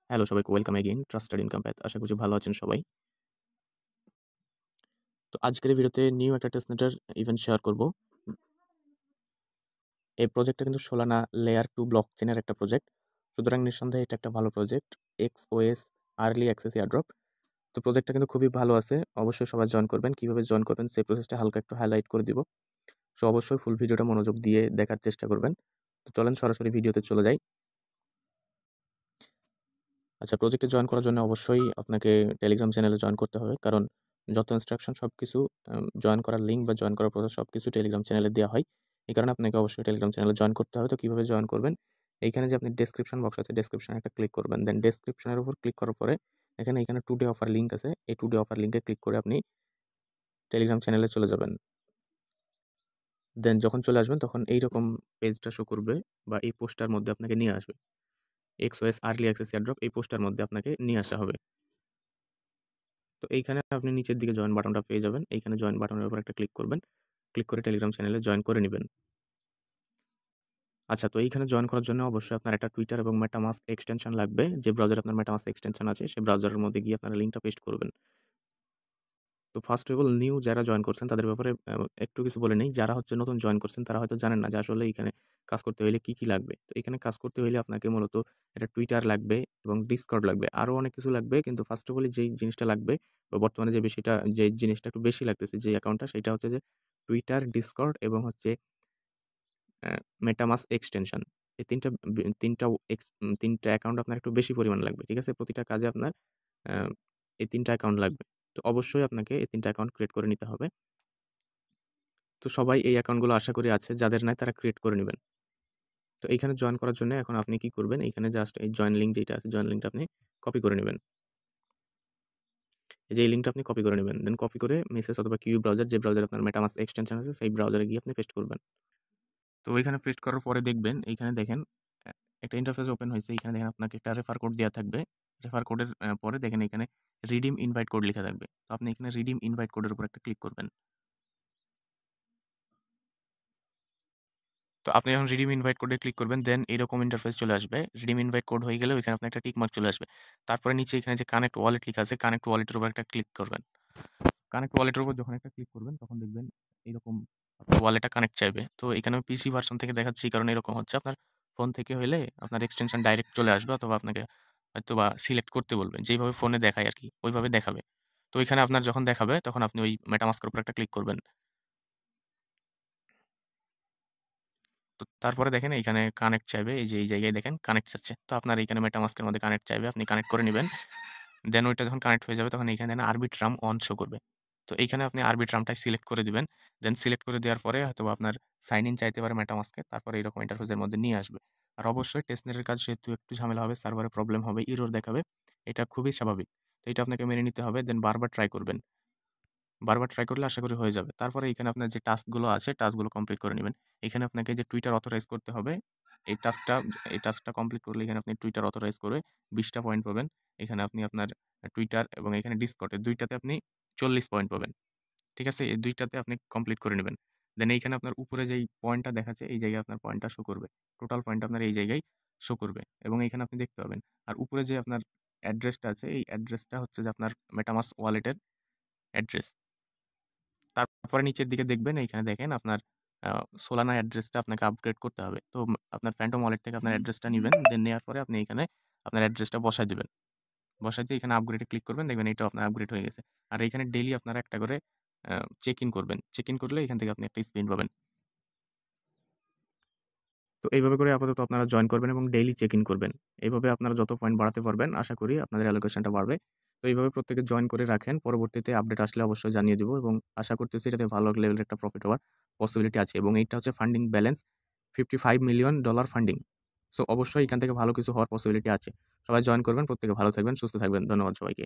Hello সবাইকে welcome again trusted income path. আশা করছি ভালো আছেন সবাই। তো আজকের এই ভিডিওতে নিউ একটা টেস্টনেটের ইভেন্ট শেয়ার করব। এই প্রজেক্টটা কিন্তু সোলানা লেয়ার 2 ব্লকচেনের একটা প্রজেক্ট। সুতরাং নিঃসন্দেহে এটা একটা ভালো project. XOS early access airdrop. তো প্রজেক্টটা কিন্তু খুবই ভালো আছে। অবশ্যই সবাই জয়েন করবেন। কিভাবে জয়েন করবেন সেই প্রসেসটা হালকা একটু হাইলাইট করে দিব। সো অবশ্যই ফুল ভিডিওটা মনোযোগ দিয়ে দেখার চেষ্টা করবেন। তো চলেন সরাসরি ভিডিওতে চলে যাই। আচ্ছা, প্রজেক্টে জয়েন করার জন্য অবশ্যই আপনাকে টেলিগ্রাম চ্যানেলে জয়েন করতে হবে। কারণ যত ইনস্ট্রাকশন সবকিছু জয়েন করার লিঙ্ক বা জয়েন করার প্রসেস সবকিছু টেলিগ্রাম চ্যানেলে দেওয়া হয়। এই কারণে আপনাকে অবশ্যই টেলিগ্রাম চ্যানেলে জয়েন করতে হবে। তো কিভাবে জয়েন করবেন? এইখানে যে আপনি ডেসক্রিপশন বক্স আছে, ডেসক্রিপশনে একটা ক্লিক করবেন। দেন ডেসক্রিপশনের উপর ক্লিক করার পরে এখানে টুডে অফার লিঙ্ক আছে। এই টুডে অফার লিঙ্কে ক্লিক করে আপনি টেলিগ্রাম চ্যানেলে চলে যাবেন। দেন যখন চলে আসবেন তখন এইরকম পেজটা শো করবে বা এই পোস্টটার মধ্যে আপনাকে নিয়ে আসবে। XOS আর্লি অ্যাক্সেস এয়ারড্রপ এই পোস্টটার মধ্যে আপনাকে নিয়ে আসা হবে। তো এইখানে আপনি নিচের দিকে জয়েন বাটনটা পেয়ে যাবেন। এইখানে জয়েন বাটনের উপর একটা ক্লিক করবেন। ক্লিক করে টেলিগ্রাম চ্যানেলে জয়েন করে নিবেন। আচ্ছা, তো এইখানে জয়েন করার জন্য অবশ্যই আপনার একটা টুইটার এবং মেটামাস্ক এক্সটেনশন লাগবে। যে ব্রাউজারে আপনার মেটামাস্ক এক্সটেনশন আছে সেই ব্রাউজারের মধ্যে গিয়ে আপনারা লিঙ্কটা পেস্ট করবেন। তো ফার্স্ট অফ অল নিউ যারা জয়েন করছেন তাদের ব্যাপারে একটু কিছু বলে নেই। যারা হচ্ছে নতুন জয়েন করছেন তারা হয়তো জানেন না যে আসলে এখানে কাজ করতে হইলে কি লাগবে। তো এখানে কাজ করতে হইলে আপনাকে মূলত একটা টুইটার লাগবে এবং ডিসকর্ড লাগবে। আরও অনেক কিছু লাগবে, কিন্তু ফার্স্ট অফ অল যেই জিনিসটা লাগবে বা বর্তমানে যে জিনিসটা একটু বেশি লাগতেছে যে অ্যাকাউন্টটা, সেটা হচ্ছে যে টুইটার, ডিসকর্ড এবং হচ্ছে মেটামাস্ক এক্সটেনশন। এই ৩টা ৩টা অ্যাকাউন্ট আপনার একটু বেশি পরিমাণে লাগবে। ঠিক আছে? প্রতিটা কাজে আপনার আ এই ৩টা অ্যাকাউন্ট লাগবে। তো অবশ্যই আপনাকে এই ৩টা অ্যাকাউন্ট ক্রিয়েট করে নিতে হবে। তো সবাই এই অ্যাকাউন্টগুলো আশা করি আছে। যাদের নাই তারা ক্রিয়েট করে নিবেন। তো এইখানে জয়েন করার জন্য এখন আপনি কি করবেন? এইখানে জাস্ট এই জয়েন লিঙ্ক যেটা আছে, জয়েন লিঙ্কটা আপনি কপি করে নিবেন। এই যে এই লিঙ্কটা আপনি কপি করে নিবেন। দেন কপি করে মেসেজ অথবা কিউ ব্রাউজার, যে ব্রাউজারে আপনার মেটামাস্ক এক্সটেনশন আছে সেই ব্রাউজারে গিয়ে আপনি পেস্ট করবেন। তো ওইখানে পেস্ট করার পরে দেখবেন এইখানে দেখেন অ্যা একটা ইন্টারফেস ওপেন হইছে। এইখানে দেখেন আপনাকে একটা রেফার কোড দেয়া থাকবে। রেফার কোডের পরে দেখেন এখানে রিডিম ইনভাইট কোড লেখা থাকবে। তো আপনি এখানে রিডিম ইনভাইট কোডের উপর একটা ক্লিক করবেন। তো আপনি যখন রিডিম ইনভাইট কোডে ক্লিক করবেন, দেন এরকম ইন্টারফেস চলে আসবে। রিডিম ইনভাইট কোড হয়ে গেলে ওইখানে আপনার একটা টিক মার্ক চলে আসবে। তারপরে নিচে এখানে যে কানেক্ট ওয়ালেট লেখা আছে, কানেক্ট ওয়ালেটের উপর একটা ক্লিক করবেন। কানেক্ট ওয়ালেটের উপর যখন একটা ক্লিক করবেন তখন দেখবেন এরকম আপনার ওয়ালেটটা কানেক্ট চাইবে। তো এখানে আমি পিসি ভার্সন থেকে দেখাচ্ছি, এই কারণে এরকম হচ্ছে। আপনার ফোন থেকে হইলে আপনার এক্সটেনশন ডাইরেক্ট চলে আসবে, অথবা আপনাকে হয়তোবা সিলেক্ট করতে বলবে। যেইভাবে ফোনে দেখায় আরকি, ওইভাবে দেখাবে। তো ওইখানে আপনার যখন দেখাবে তখন আপনি ওই মেটামাস্কের উপর একটা ক্লিক করবেন। তো তারপরে দেখেন এইখানে কানেক্ট চাইবে। এই যে এই জায়গায় দেখেন কানেক্ট চাচ্ছে। তো আপনার এইখানে মেটামাস্কের মধ্যে কানেক্ট চাইবে। আপনি কানেক্ট করে নিবেন। দেন ওইটা যখন কানেক্ট হয়ে যাবে তখন এইখানে দেখেন আরবিট্রাম অন শো করবে। তো এইখানে আপনি আরবিট্রামটাই সিলেক্ট করে দিবেন। দেন সিলেক্ট করে দেওয়ার পরে হয়তোবা আপনার সাইন ইন চাইতে পারে মেটামাস্কে। তারপরে এরকম ইন্টারফেসের মধ্যে নিয়ে আসবে। আর অবশ্যই টেস্টনেটের কাজ সেহেতু একটু ঝামেলা হবে, সার্ভারে প্রবলেম হবে, এরর দেখাবে। এটা খুবই স্বাভাবিক। তো এটা আপনাকে মেনে নিতে হবে। দেন বারবার ট্রাই করবেন। বারবার ট্রাই করলে আশা করি হয়ে যাবে। তারপরে এখানে আপনার যে টাস্কগুলো আছে, টাস্কগুলো কমপ্লিট করে নিবেন। এখানে আপনাকে যে টুইটার অথরাইজ করতে হবে, এই টাস্কটা এই টাস্কটা কমপ্লিট করলে এখানে আপনি টুইটার অথরাইজ করে ২০ টা পয়েন্ট পাবেন। এখানে আপনি আপনার টুইটার এবং এখানে ডিসকর্ড এর ২ টাতে আপনি ৪০ পয়েন্ট পাবেন। ঠিক আছে? এই ২ টাতে আপনি কমপ্লিট করে নিবেন। দেন এইখানে আপনার উপরে যেই পয়েন্টটা দেখাচ্ছে, এই জায়গায় আপনার পয়েন্টটা শো করবে। টোটাল পয়েন্ট আপনার এই জায়গায় শো করবে এবং এইখানে আপনি দেখতে পাবেন। আর উপরে যে আপনার অ্যাড্রেসটা আছে, এই অ্যাড্রেসটা হচ্ছে যে আপনার মেটামাস্ক ওয়ালেটের অ্যাড্রেস। তারপরে নিচের দিকে দেখবেন, এইখানে দেখেন আপনার আ সোলানা অ্যাড্রেসটা আপনাকে আপগ্রেড করতে হবে। তো আপনার ফ্যান্টম ওয়ালেট থেকে আপনার অ্যাড্রেসটা নিবেন। দেন নেয়ার পরে আপনি এখানে আপনার অ্যাড্রেসটা বসায় দিবেন। বসাইতে এখানে আপগ্রেডে ক্লিক করবেন। দেখবেন এটাও আপনার আপগ্রেড হয়ে গেছে। আর এইখানে ডেইলি আপনারা একটা করে চেক ইন করবেন। চেক ইন করলে এখান থেকে আপনি একটা স্পিন পাবেন। তো এইভাবে করে আপাতত আপনারা জয়েন করবেন এবং ডেইলি চেক ইন করবেন। এইভাবে আপনারা যত পয়েন্ট বাড়াতে পারবেন আশা করি আপনাদের অ্যালোকেশনটা বাড়বে। তো এইভাবে প্রত্যেকে জয়েন করে রাখেন। পরবর্তীতে আপডেট আসলে অবশ্যই জানিয়ে দিব এবং আশা করতেছি এটাতে ভালো লেভেলের একটা প্রফিট হওয়ার পসিবিলিটি আছে এবং এইটা হচ্ছে funding balance $55 million funding. So অবশ্যই এখান থেকে ভালো কিছু হওয়ার পসিবিলিটি আছে। সবাই জয়েন করবেন। প্রত্যেকে ভালো থাকবেন, সুস্থ থাকবেন। ধন্যবাদ সবাইকে।